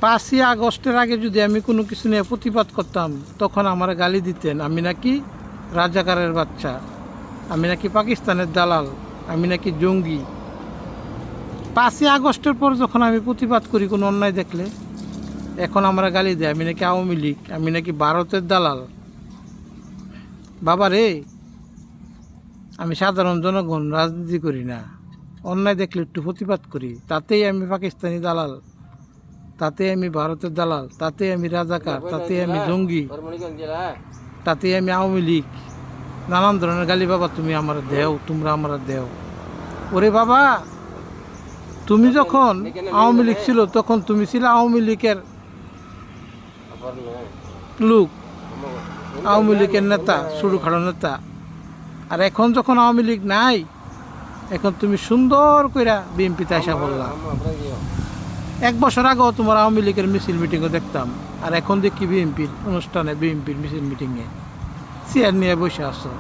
5ই আগস্টের আগে যদি আমি কোনো কিছু নিয়ে প্রতিবাদ করতাম তখন আমার গালি দিতেন আমি নাকি রাজাকারের বাচ্চা, আমি নাকি পাকিস্তানের দালাল, আমি নাকি জঙ্গি। 5ই আগস্টের পর যখন আমি প্রতিবাদ করি কোনো অন্যায় দেখলে, এখন আমরা গালি দেয় আমি নাকি আওয়ামী লীগ, আমি নাকি ভারতের দালাল। বাবা রে, আমি সাধারণ জনগণ, রাজনীতি করি না। অন্যায় দেখলে একটু প্রতিবাদ করি, তাতেই আমি পাকিস্তানি দালাল, তাতে আমি ভারতের দালাল, তাতে আমি রাজাকার, তাতে আমি জঙ্গি, তাতে আমি আওয়ামী লীগ। নানান ধরনের গালি বাবা তুমি আমার দেও, তোমরা আমার দেও। ওরে বাবা, তুমি যখন আওয়ামী লীগ ছিল তখন তুমি ছিল আওয়ামী লীগের লোক, আওয়ামী লীগের নেতা, ছোটখাটো নেতা। আর এখন যখন আওয়ামী লীগ নাই, এখন তুমি সুন্দর করে বিএনপিতে আসা বললাম। 1 বছর আগেও তোমার আওয়ামী লীগের মিছিল মিটিংও দেখতাম, আর এখন দেখি বিএনপির অনুষ্ঠানে, বিএনপির মিছিল মিটিংয়ে চেয়ার নিয়ে বসে আসো।